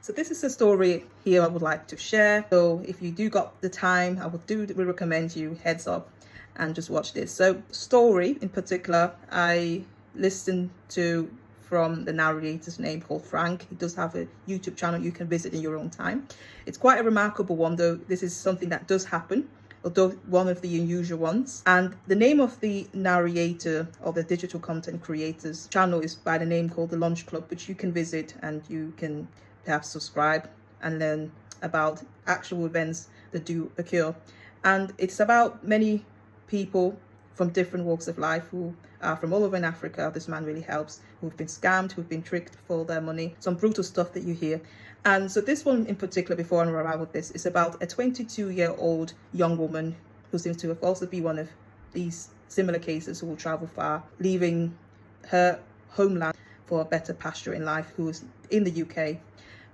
So this is a story here I would like to share. So if you do got the time, I would recommend you heads up and just watch this. So story in particular, I listened to from the narrator's name called Frank. He does have a YouTube channel you can visit in your own time. It's quite a remarkable one, though. This is something that does happen, although one of the unusual ones. And the name of the narrator or the digital content creators channel is by the name called The Lunch Club, which you can visit and you can perhaps subscribe and learn about actual events that do occur. And it's about many people from different walks of life who are from all over in Africa. This man really helps, who've been scammed, who've been tricked for their money, some brutal stuff that you hear. And so this one in particular, before I arrive with this, is about a 22-year-old young woman who seems to have also be one of these similar cases who will travel far, leaving her homeland for a better pasture in life, who is in the UK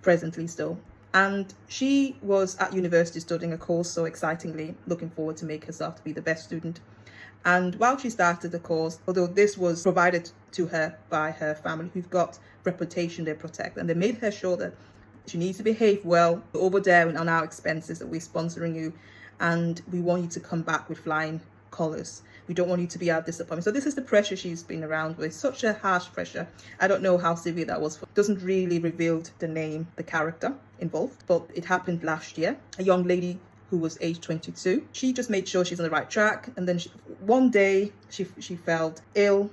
presently still. And she was at university studying a course, so excitingly looking forward to make herself to be the best student. And while she started the course, although this was provided to her by her family, who've got reputation they protect, and they made her sure that she needs to behave well, over there on our expenses, that we're sponsoring you, and we want you to come back with flying colours. We don't want you to be our disappointment. So this is the pressure she's been around with, such a harsh pressure. I don't know how severe that was. It doesn't really reveal the name, the character involved, but it happened last year. A young lady who was age 22. She just made sure she's on the right track. And then one day she felt ill,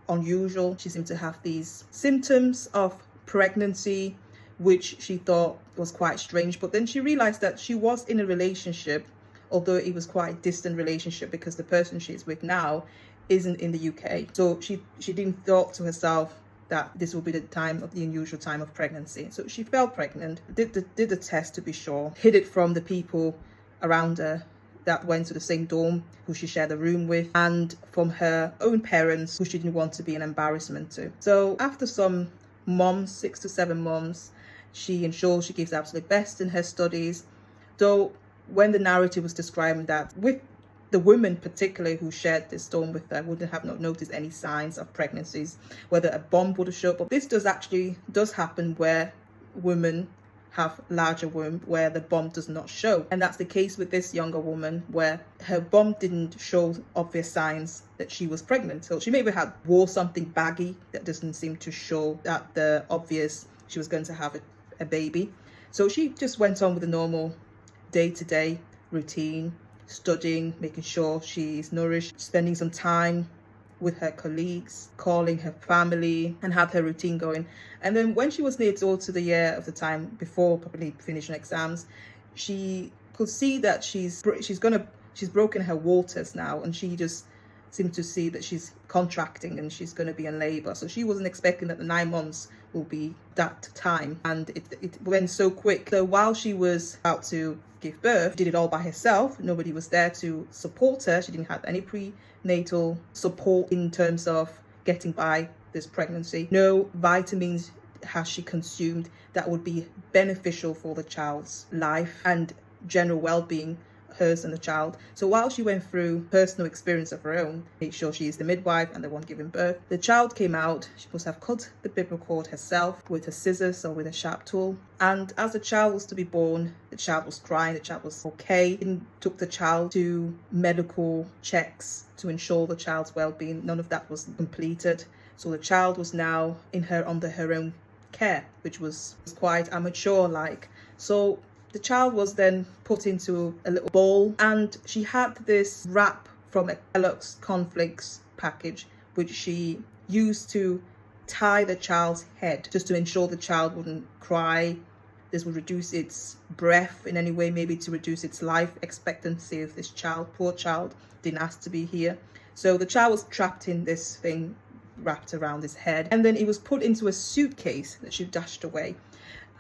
unusual. She seemed to have these symptoms of pregnancy, which she thought was quite strange. But then she realized that she was in a relationship, although it was quite a distant relationship because the person she's with now isn't in the UK. So she didn't thought to herself that this will be the time of the unusual time of pregnancy. So she fell pregnant, did the test to be sure, hid it from the people around her that went to the same dorm, who she shared a room with, and from her own parents, who she didn't want to be an embarrassment to. So after some months, 6 to 7 months, she ensures she gives the absolute best in her studies. Though when the narrative was describing that, with the women particularly who shared this dorm with her, wouldn't have not noticed any signs of pregnancies, whether a bomb would have showed up. But this does happen where women have larger womb, where the bump does not show. And that's the case with this younger woman, where her bump didn't show obvious signs that she was pregnant. So she maybe wore something baggy that doesn't seem to show that the obvious she was going to have a baby. So she just went on with the normal day-to-day routine, studying, making sure she's nourished, spending some time with her colleagues, calling her family, and had her routine going. And then when she was near to the year of the time before probably finishing exams, she could see that she's broken her waters now, and she just seemed to see that she's contracting and she's going to be in labor. So she wasn't expecting that the 9 months will be that time, and it went so quick. So while she was about to give birth, she did it all by herself. Nobody was there to support her. She didn't have any prenatal support in terms of getting by this pregnancy. No vitamins has she consumed that would be beneficial for the child's life and general well-being, hers and the child. So while she went through personal experience of her own, made sure she is the midwife and the one giving birth, the child came out. She must have cut the umbilical cord herself with her scissors or with a sharp tool. And as the child was to be born, the child was crying, the child was okay. And took the child to medical checks to ensure the child's well-being. None of that was completed. So the child was now under her own care, which was quite amateur-like. So the child was then put into a little bowl, and she had this wrap from a Kellogg's cornflakes package, which she used to tie the child's head, just to ensure the child wouldn't cry. This would reduce its breath in any way, maybe to reduce its life expectancy of this child. Poor child, didn't ask to be here. So the child was trapped in this thing wrapped around his head, and then it was put into a suitcase that she dashed away.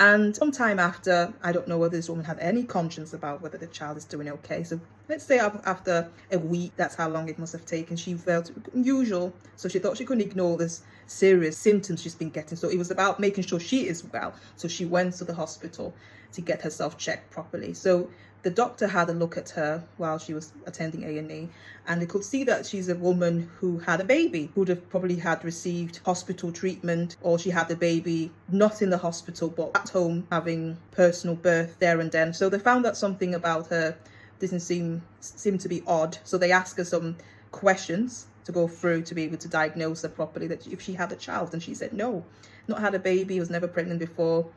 And sometime after, I don't know whether this woman had any conscience about whether the child is doing okay. So let's say after a week, that's how long it must have taken. She felt unusual. So she thought she couldn't ignore this serious symptoms she's been getting. So it was about making sure she is well. So she went to the hospital to get herself checked properly. So the doctor had a look at her while she was attending A&E, and they could see that she's a woman who had a baby, who would have probably had received hospital treatment, or she had the baby not in the hospital but at home having personal birth there and then. So they found that something about her didn't seem to be odd. So they asked her some questions to go through to be able to diagnose her properly, that if she had a child, and she said no, not had a baby, was never pregnant before.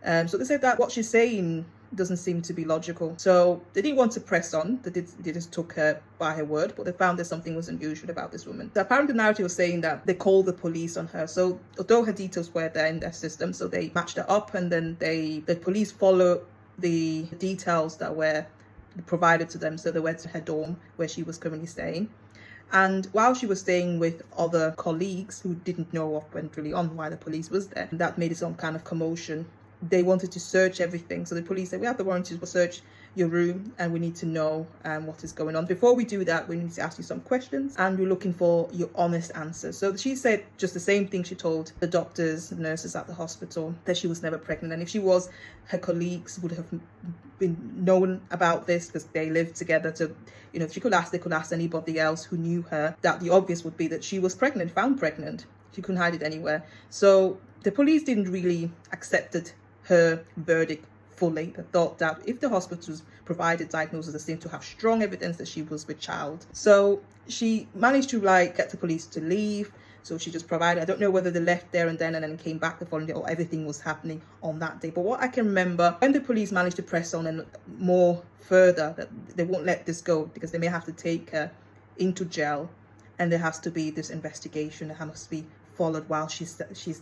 So they said that what she's saying doesn't seem to be logical. So they didn't want to press on. They just took her by her word, but they found that something was unusual about this woman. So apparently the narrative was saying that they called the police on her. So although her details were there in their system, so they matched her up, and then the police followed the details that were provided to them. So they went to her dorm where she was currently staying. And while she was staying with other colleagues who didn't know what went really on, why the police was there, that made some kind of commotion. They wanted to search everything. So the police said, we have the warrant to search your room, and we need to know what is going on. Before we do that, we need to ask you some questions, and we're looking for your honest answers. So she said just the same thing she told the doctors, the nurses at the hospital, that she was never pregnant. And if she was, her colleagues would have been known about this because they lived together. So, you know, if she could ask, they could ask anybody else who knew her. That the obvious would be that she was pregnant, found pregnant. She couldn't hide it anywhere. So the police didn't really accept her verdict fully. They thought that if the hospitals provided diagnosis, they seemed to have strong evidence that she was with child. So she managed to get the police to leave. So she just provided, I don't know whether they left there and then came back the following day, or everything was happening on that day. But what I can remember, when the police managed to press on and more further, that they won't let this go because they may have to take her into jail, and there has to be this investigation that must be followed while she's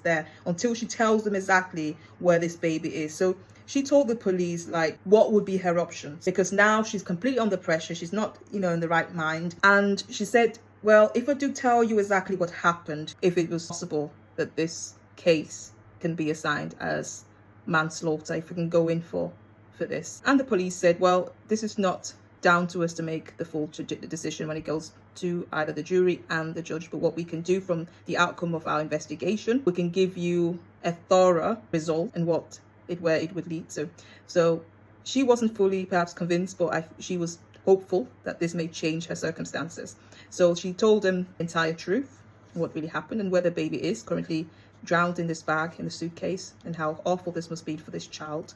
there, until she tells them exactly where this baby is. So she told the police what would be her options, because now she's completely under pressure. She's not, in the right mind. And she said, well, if I do tell you exactly what happened, if it was possible that this case can be assigned as manslaughter, if we can go in for this. And the police said, well, this is not down to us to make the full decision when it goes to either the jury and the judge, but what we can do from the outcome of our investigation, we can give you a thorough result and where it would lead to. So she wasn't fully perhaps convinced, but she was hopeful that this may change her circumstances. So she told them the entire truth, what really happened, and where the baby is currently drowned in this bag, in the suitcase, and how awful this must be for this child.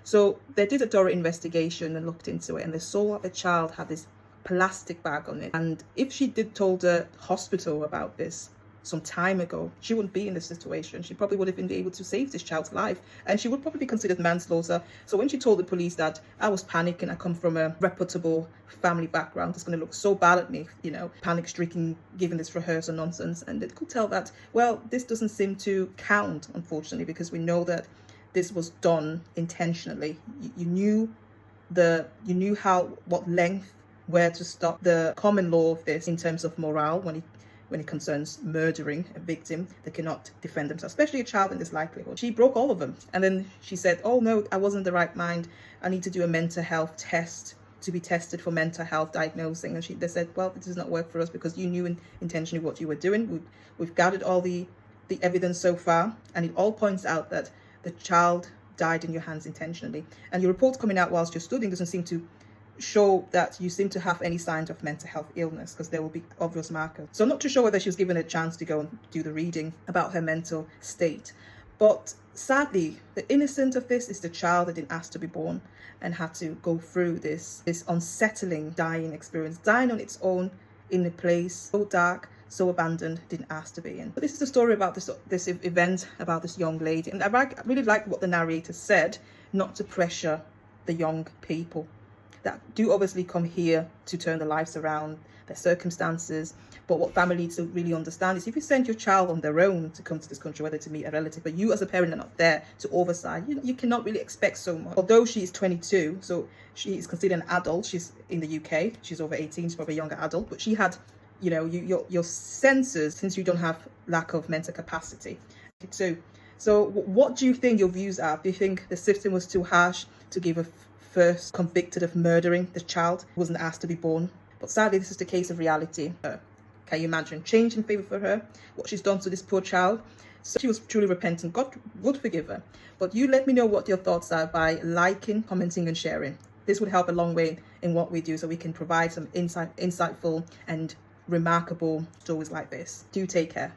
So they did a thorough investigation and looked into it, and they saw that the child had this plastic bag on it. And if she did told the hospital about this some time ago, she wouldn't be in this situation. She probably would have been able to save this child's life, and she would probably be considered manslaughter. So when she told the police that I was panicking, I come from a reputable family background, it's going to look so bad at me, panic-stricken, giving this rehearsal nonsense, and they could tell that, well, this doesn't seem to count, unfortunately, because we know that this was done intentionally. You knew what length, where to stop. The common law of this in terms of morale, when it concerns murdering a victim, they cannot defend themselves, especially a child in this likelihood. She broke all of them. And then she said, oh no, I wasn't in the right mind. I need to do a mental health test to be tested for mental health diagnosing. And they said, well, this does not work for us because you knew intentionally what you were doing. We've gathered all the evidence so far, and it all points out that the child died in your hands intentionally. And your report coming out whilst you're studying doesn't seem to show that you seem to have any signs of mental health illness, because there will be obvious markers. So I'm not too sure whether she was given a chance to go and do the reading about her mental state. But sadly, the innocent of this is the child that didn't ask to be born and had to go through this unsettling dying experience, dying on its own in a place so dark, so abandoned, didn't ask to be in. But this is the story about this event, about this young lady. And I really like what the narrator said, not to pressure the young people that do obviously come here to turn their lives around, their circumstances. But what family needs to really understand is if you send your child on their own to come to this country, whether to meet a relative, but you as a parent are not there to oversight, you cannot really expect so much. Although she is 22, so she is considered an adult. She's in the UK, she's over 18, she's probably a younger adult, but she had, your senses, since you don't have lack of mental capacity too. So what do you think your views are? Do you think the system was too harsh to give a first convicted of murdering the child who wasn't asked to be born? But sadly, this is the case of reality. Can you imagine change in favor for her, what she's done to this poor child? So she was truly repentant. God would forgive her. But you let me know what your thoughts are by liking, commenting and sharing. this would help a long way in what we do, so we can provide some insightful and remarkable stories like this. Do take care.